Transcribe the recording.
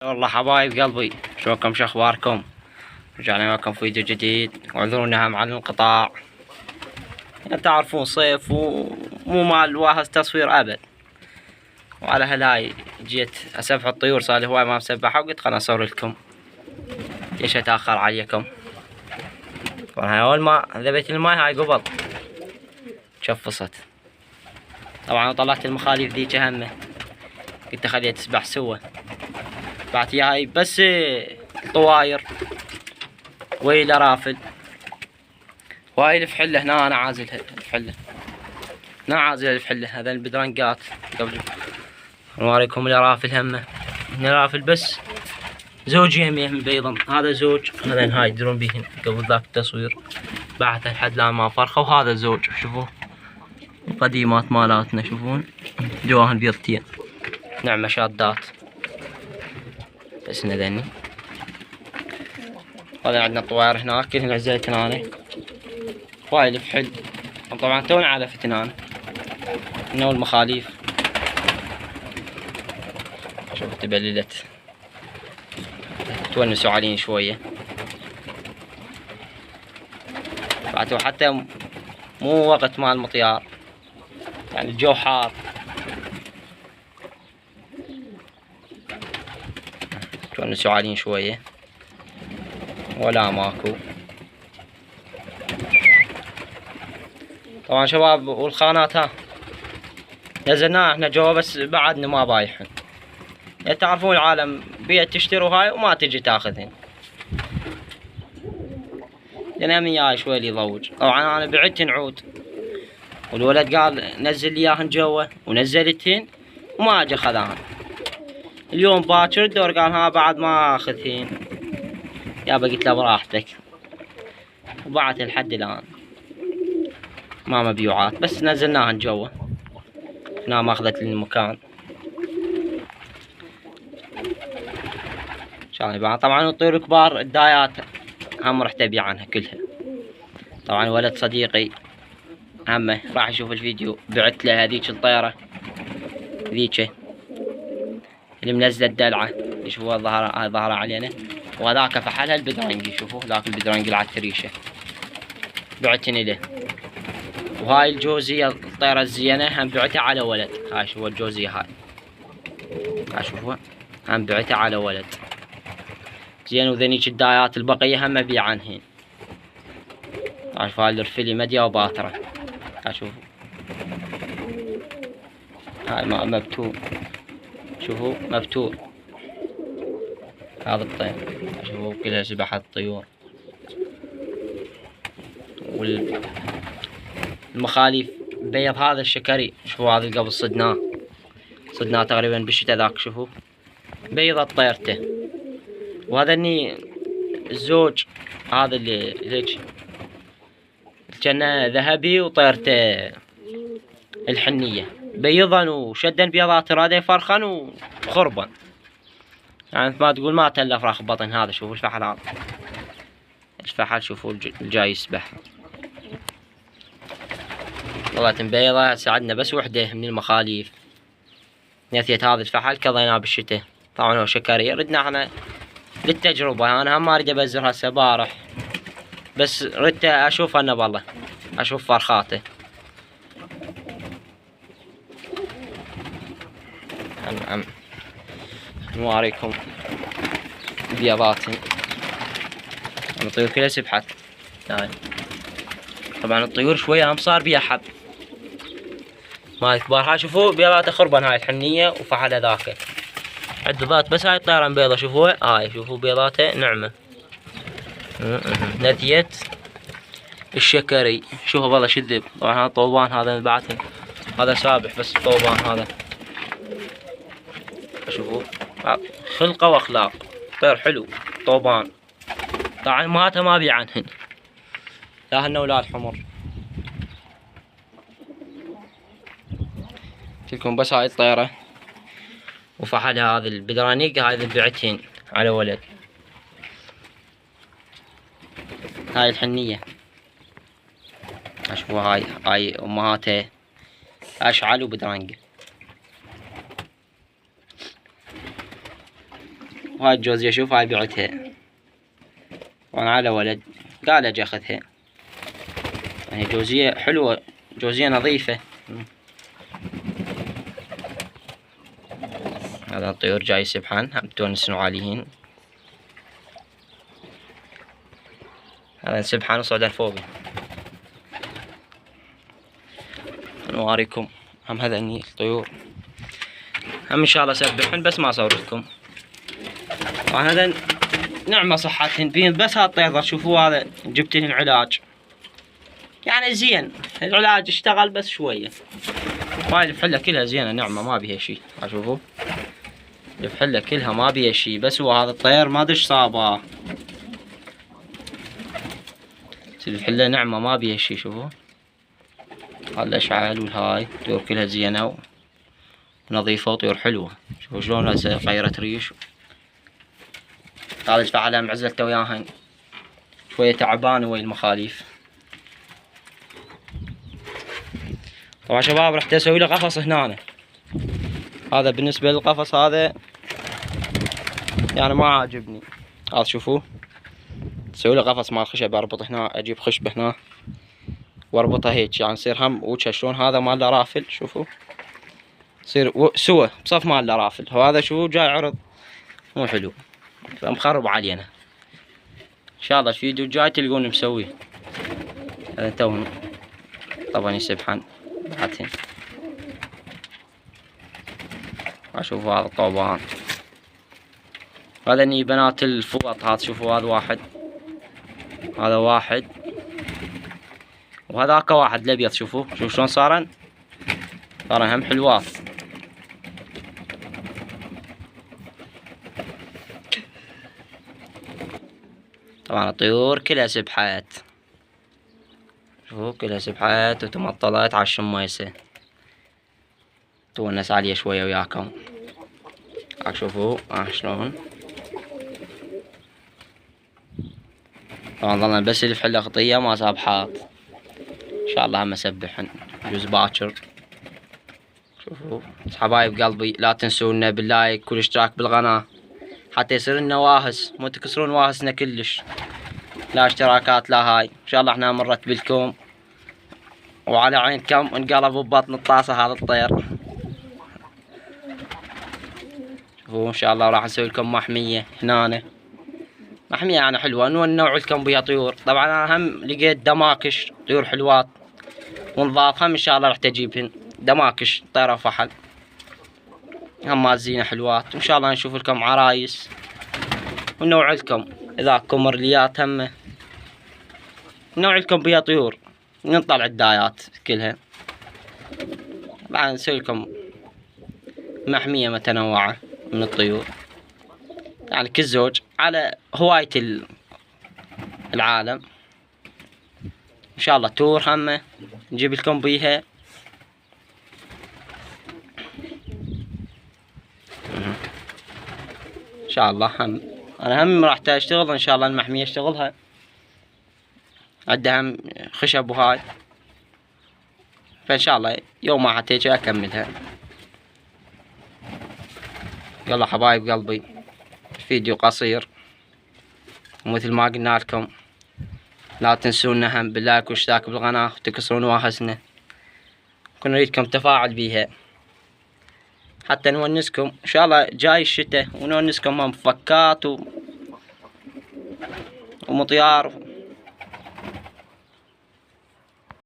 والله حبايب قلبي، شلونكم؟ شو اخباركم؟ رجعنا معكم في فيديو جديد، واعذرونا عن الانقطاع. تعرفون صيف ومو مال واحد تصوير ابد. وعلى هالهاي جيت اسبح الطيور، صار لي هواي ما مسبحها، وقلت خلنا اصور لكم. ليش اتاخر عليكم؟ طبعا اول ما ذبيت الماي هاي قبل شفصت. طبعا طلعت المخاليف ذيك همه، قلت اخليها تسبح سوا. بعد هاي بس طواير ويلا رافل. وهاي الفحلة هنا انا عازلها، الفحلة هنا عازلها الفحلة، هذا البدرنقات قبل نوريكم الرافل همه. هنا رافل بس زوج يهم بيضا، هذا زوج، هذا هاي تدرون بيهن قبل ذاك التصوير بعثه لحد الان ما فرخه. وهذا زوج، شوفوا القديمات مالاتنا، شوفون جواهن بيضتين نعمة شادات. بس ذني هذا عندنا طوائر هناك كلهن عزلتن انا. وهاي الفحل طبعا توني على فتنان هنا، والمخاليف شوف تبللت، تونسوا علينا شوية. بعد حتى مو وقت مال المطيار، يعني الجو حار. تونسوا علينا شوية ولا ماكو. طبعا شباب والخانات ها نزلناها احنا جوا، بس بعدنا ما بايحن. يعني تعرفون العالم بيت تشتروا هاي وما تجي تاخذهن، لان من جاي شوي لي ضوج. طبعا انا بعدتن عود، والولد قال نزل لي اياهن جوا، ونزلتهن وما اجى خذاهن. اليوم باكر الدور قال ها بعد ما اخذهن. يابا قلت له براحتك، وبعت لحد الان ما مبيوعات، بس نزلناهن جوا هنا ماخذت للمكان. طبعا الطيور الكبار الدايات هم رحت ابيع عنها كلها. طبعا ولد صديقي همه راح يشوف الفيديو، بعت له هذيك الطيرة ذيك اللي منزله الدلعة، شوفوا ظهرها علينا. وهذاك فحلها البدرنقي، شوفوا ذاك البدرنقي على التريشة بعتني له. وهاي الجوزية الطيرة الزينة هم بعتها على ولد. هاي شوفوا الجوزية هاي شوفوا هم بعتها على ولد زين. وذنيك الدايات البقية هم ابيع عنهن. شوفوا هاي الرفلي مديا وباترة، شوفوا هاي مبتور، شوفوا مبتور هذا الطير، شوفوا كلها سبحت الطيور. والمخاليف بيض هذا الشكري، شوفوا هذا اللي قبل صدناه تقريبا بالشتا ذاك، شوفوا بيض طيرته. وهذا اني الزوج هذا اللي ذيك كان ذهبي وطيرته الحنية بيضا، وشدن بيضات رادي فرخن وخربن، يعني ما تقول ما تلف راخ بطن. هذا شوفوا الفحل، هذا الفحل شوفوا الجاي يسبح. والله بيضة ساعدنا بس وحدة من المخاليف. نثيت هذا الفحل كضيناه بالشتاء. طبعا هو شكري، ردنا احنا للتجربة. انا هم ما اريد ابزر هسه بارح، بس ردت اشوف انا والله اشوف فرخاته. نوريكم بيضاتي. الطيور كلها سبحت. طبعا الطيور شوية هم صار بيها حب ما كبار. هاي شوفوا بيضات خربن، هاي الحنية وفحل هذاك عدبات. بس هاي الطيرة بيضة شوفوا، هاي شوفوا بيضاته نعمة. نثيت الشكري، شوفوا والله شذب. طبعا هذا طوبان، هذا بعتن هذا سابح، بس الطوبان هذا شوفوا خلقه واخلاق، طير حلو طوبان. طبعا امهاتها ما ابيع عنهن، لا هن ولا الحمر. لكم بس هاي الطيرة وفحلها هذا البدرانيق، هاي بعتهن على ولد. هاي الحنية شوفوا، هاي امهاتها اشعل وبدرانقة. وهاي الجوزية شوف هاي بعتها، وانا على ولد قال اجي اخذها. هي جوزية حلوة، جوزية نظيفة. هذا الطيور جاي يسبحان، هم تونسن عاليين. هذا سبحان وصعد الفوق. نوريكم هم هذني الطيور، هم ان شاء الله اسبحن بس ما اصور لكم. وهذا نعمة صحتهن بين، بس هالطير شوفوا هذا جبتلهن علاج يعني زين، العلاج اشتغل بس شوية. هاي الفحلة كلها زينة نعمة ما بيها شي، شوفوا الفحلة كلها ما بيها شي، بس هو هذا الطير ما ادري ايش صابه. الفحلة نعمة ما بيها شي. شوفوا هالاشعال والهاي الطيور كلها زينة ونظيفة وطيور حلوة. شوفوا شلون هسه غيرت ريش. هذا الفعلة معزلته وياهن شوية تعبانة ويا المخاليف. طبعا شباب رحت اسوي له قفص هنا. هذا بالنسبة للقفص هذا يعني ما عاجبني. هذا شوفوه اسوي له قفص مال خشب، اربط هنا، اجيب خشبة هنا واربطها هيك يعني يصير هم وجهه شلون هذا مال رافل. شوفوا يصير سوى بصف مال رافل، وهذا شو جاي عرض مو حلو فمخرب علينا. ان شاء الله الفيديو الجاي تلقون مسويه. هذا توهم طبعا يسبحان بعدين. اشوفوا هذا الطوبان، هذا اني بنات الفوط. هذا شوفوا هذا واحد، هذا واحد، وهذاك واحد الابيض. شوفوا شوف شلون صارن هم حلوات. طبعا الطيور كلها سبحات، شوفوا كلها سبحات وتمطلت على الشميسة. تونس عليه شوية وياكم. شوفوا شلون. طبعا ظلنا بس الفحلة خطية ما سابحات. ان شاء الله هم اسبحن جوز باكر. شوفوا حبايب قلبي لا تنسونا باللايك والاشتراك بالقناة حتى يصير لنا واهس، مو تكسرون واهسنا كلش. لا اشتراكات لا هاي. ان شاء الله احنا مرت بالكم وعلى عينكم انقلب ببطن الطاسة هذا الطير. شوفوا ان شاء الله راح نسوي لكم محمية هنا، محمية يعني حلوة نوع لكم بيها طيور. طبعا انا هم لقيت دماكش طيور حلوات ونظاف، هم ان شاء الله راح تجيبهن دماكش طيرة فحل هم مال زينة حلوات. وان شاء الله نشوف لكم عرايس ونوع لكم اذا كمرليات هم نوع لكم بيها طيور، نطلع الدايات كلها. بعد نسوي لكم محمية متنوعة من الطيور يعني كل زوج على هواية العالم. ان شاء الله تور هم نجيب لكم بيها. ان شاء الله هم انا هم راح اشتغل ان شاء الله المحمية اشتغلها، عندها هم خشب وهاي، فان شاء الله يوم ما حتيجي اكملها. يلا حبايب قلبي فيديو قصير، ومثل ما قلنا لكم لا تنسونا هم باللايك والاشتراك بالقناة وتكسرون واهسنا. كنا نريدكم تفاعل بيها حتى نونسكم. ان شاء الله جاي الشتاء ونونسكم هم فكات ومطيار